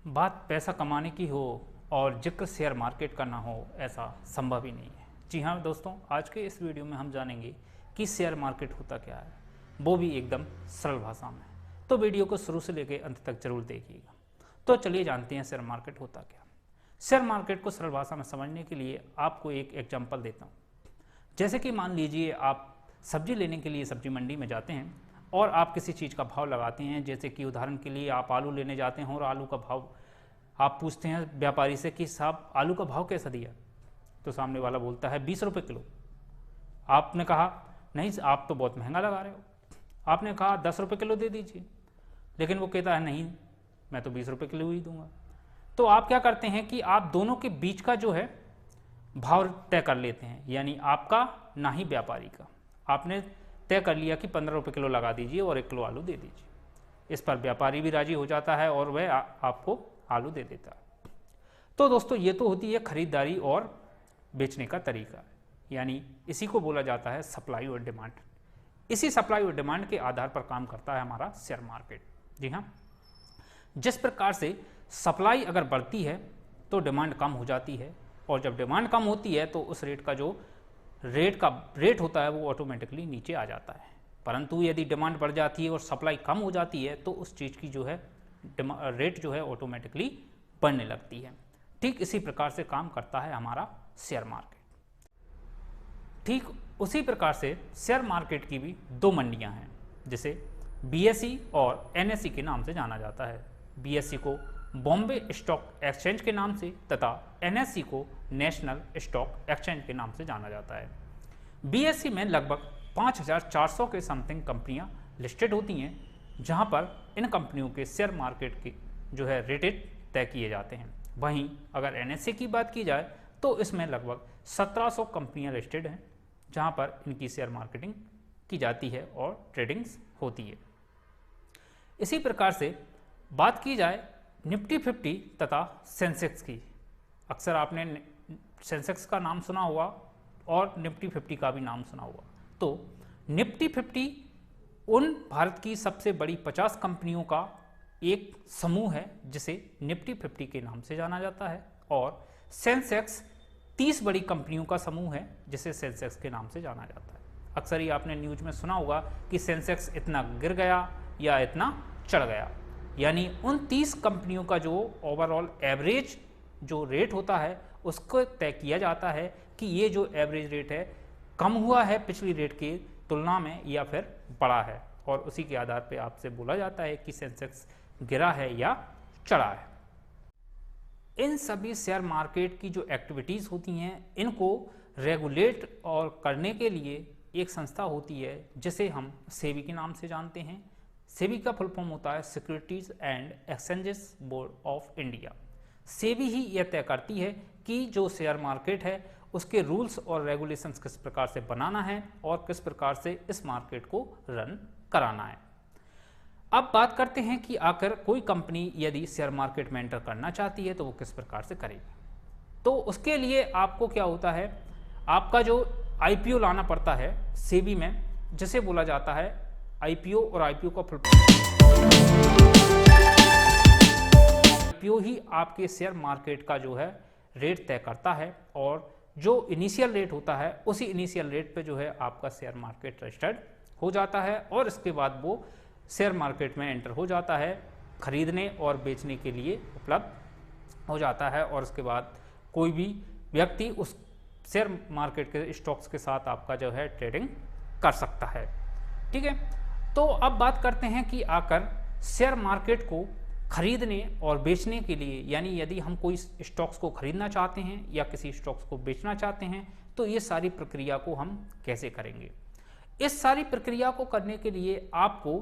बात पैसा कमाने की हो और जिक्र शेयर मार्केट का ना हो, ऐसा संभव ही नहीं है। जी हाँ दोस्तों, आज के इस वीडियो में हम जानेंगे कि शेयर मार्केट होता क्या है, वो भी एकदम सरल भाषा में। तो वीडियो को शुरू से लेकर अंत तक जरूर देखिएगा। तो चलिए जानते हैं शेयर मार्केट होता क्या। शेयर मार्केट को सरल भाषा में समझने के लिए आपको एक एग्जाम्पल देता हूँ। जैसे कि मान लीजिए आप सब्जी लेने के लिए सब्जी मंडी में जाते हैं और आप किसी चीज़ का भाव लगाते हैं। जैसे कि उदाहरण के लिए आप आलू लेने जाते हैं और आलू का भाव आप पूछते हैं व्यापारी से कि साहब आलू का भाव कैसा दिया, तो सामने वाला बोलता है 20 रुपये किलो। आपने कहा नहीं आप तो बहुत महंगा लगा रहे हो। आपने कहा 10 रुपये किलो दे दीजिए, लेकिन वो कहता है नहीं मैं तो 20 रुपये किलो ही दूंगा। तो आप क्या करते हैं कि आप दोनों के बीच का जो है भाव तय कर लेते हैं, यानी आपका ना ही व्यापारी का। आपने तय कर लिया कि 15 रुपये किलो लगा दीजिए और 1 किलो आलू दे दीजिए। इस पर व्यापारी भी राजी हो जाता है और वह आपको आलू दे देता है। तो दोस्तों ये तो होती है खरीदारी और बेचने का तरीका, यानी इसी को बोला जाता है सप्लाई और डिमांड। इसी सप्लाई और डिमांड के आधार पर काम करता है हमारा शेयर मार्केट। जी हाँ, जिस प्रकार से सप्लाई अगर बढ़ती है तो डिमांड कम हो जाती है, और जब डिमांड कम होती है तो उस रेट का जो रेट होता है वो ऑटोमेटिकली नीचे आ जाता है। परंतु यदि डिमांड बढ़ जाती है और सप्लाई कम हो जाती है तो उस चीज़ की जो है रेट जो है ऑटोमेटिकली बढ़ने लगती है। ठीक इसी प्रकार से काम करता है हमारा शेयर मार्केट। ठीक उसी प्रकार से शेयर मार्केट की भी दो मंडियां हैं, जिसे BSE और NSE के नाम से जाना जाता है। BSE को बॉम्बे स्टॉक एक्सचेंज के नाम से तथा NSE को नेशनल स्टॉक एक्सचेंज के नाम से जाना जाता है। BSE में लगभग 5400 के समथिंग कंपनियां लिस्टेड होती हैं, जहां पर इन कंपनियों के शेयर मार्केट के जो है रेटेड तय किए जाते हैं। वहीं अगर NSE की बात की जाए तो इसमें लगभग 1700 कंपनियां लिस्टेड हैं, जहां पर इनकी शेयर मार्केटिंग की जाती है और ट्रेडिंग्स होती है। इसी प्रकार से बात की जाए निफ्टी 50 तथा सेंसेक्स की। अक्सर आपने सेंसेक्स का नाम सुना होगा और निफ्टी 50 का भी नाम सुना होगा। तो निफ्टी 50 उन भारत की सबसे बड़ी 50 कंपनियों का एक समूह है, जिसे निफ्टी 50 के नाम से जाना जाता है, और सेंसेक्स 30 बड़ी कंपनियों का समूह है, जिसे सेंसेक्स के नाम से जाना जाता है। अक्सर ही आपने न्यूज में सुना होगा कि सेंसेक्स इतना गिर गया या इतना चढ़ गया, यानी उन 30 कंपनियों का जो ओवरऑल एवरेज जो रेट होता है उसको तय किया जाता है कि ये जो एवरेज रेट है कम हुआ है पिछली रेट की तुलना में या फिर बढ़ा है, और उसी के आधार पे आपसे बोला जाता है कि सेंसेक्स गिरा है या चढ़ा है। इन सभी शेयर मार्केट की जो एक्टिविटीज़ होती हैं इनको रेगुलेट और करने के लिए एक संस्था होती है, जिसे हम सेबी के नाम से जानते हैं। सेबी का फुल फॉर्म होता है securities and exchanges board of India. SEBI ही यह तय करती है कि जो शेयर मार्केट है उसके रूल्स और रेगुलेशंस किस प्रकार से बनाना है और किस प्रकार से इस मार्केट को रन कराना है। अब बात करते हैं कि आखिर कोई कंपनी यदि शेयर मार्केट में एंटर करना चाहती है तो वो किस प्रकार से करेगी। तो उसके लिए आपको क्या होता है, आपका जो IPO लाना पड़ता है सेबी में, जिसे बोला जाता है IPO, और IPO का फुल IPO ही आपके शेयर मार्केट का जो है रेट तय करता है, और जो इनिशियल रेट होता है उसी इनिशियल रेट पे जो है आपका शेयर मार्केट रजिस्टर्ड हो जाता है, और इसके बाद वो शेयर मार्केट में एंटर हो जाता है, खरीदने और बेचने के लिए उपलब्ध हो जाता है, और उसके बाद कोई भी व्यक्ति उस शेयर मार्केट के स्टॉक्स के साथ आपका जो है ट्रेडिंग कर सकता है। ठीक है, तो अब बात करते हैं कि आकर शेयर मार्केट को खरीदने और बेचने के लिए, यानी यदि हम कोई स्टॉक्स को खरीदना चाहते हैं या किसी स्टॉक्स को बेचना चाहते हैं तो ये सारी प्रक्रिया को हम कैसे करेंगे। इस सारी प्रक्रिया को करने के लिए आपको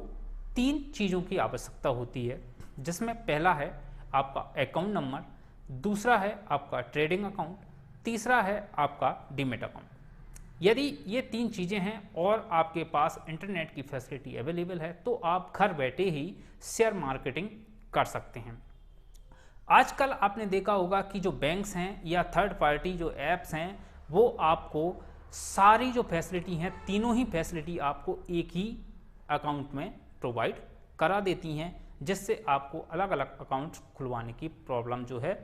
3 चीज़ों की आवश्यकता होती है, जिसमें पहला है आपका अकाउंट नंबर, दूसरा है आपका ट्रेडिंग अकाउंट, तीसरा है आपका डीमेट अकाउंट। यदि ये 3 चीज़ें हैं और आपके पास इंटरनेट की फैसिलिटी अवेलेबल है तो आप घर बैठे ही शेयर मार्केटिंग कर सकते हैं। आजकल आपने देखा होगा कि जो बैंक्स हैं या थर्ड पार्टी जो ऐप्स हैं वो आपको सारी जो फैसिलिटी हैं, तीनों ही फैसिलिटी आपको एक ही अकाउंट में प्रोवाइड करा देती हैं, जिससे आपको अलग अलग अकाउंट खुलवाने की प्रॉब्लम जो है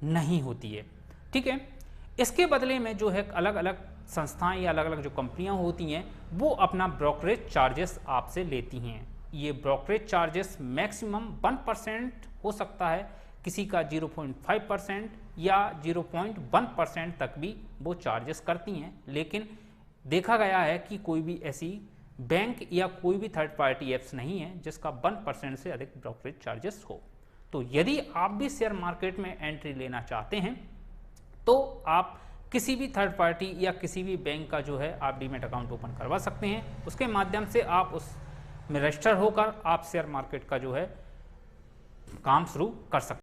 नहीं होती है। ठीक है, इसके बदले में जो है अलग अलग संस्थाएं या अलग अलग जो कंपनियां होती हैं वो अपना ब्रोकरेज चार्जेस आपसे लेती हैं। ये ब्रोकरेज चार्जेस मैक्सिमम 1% हो सकता है, किसी का 0.5% या 0.1% तक भी वो चार्जेस करती हैं। लेकिन देखा गया है कि कोई भी ऐसी बैंक या कोई भी थर्ड पार्टी ऐप्स नहीं है जिसका 1% से अधिक ब्रोकरेज चार्जेस हो। तो यदि आप भी शेयर मार्केट में एंट्री लेना चाहते हैं तो आप किसी भी थर्ड पार्टी या किसी भी बैंक का जो है आप डीमैट अकाउंट ओपन करवा सकते हैं। उसके माध्यम से आप उसमें रजिस्टर होकर आप शेयर मार्केट का जो है काम शुरू कर सकते हैं।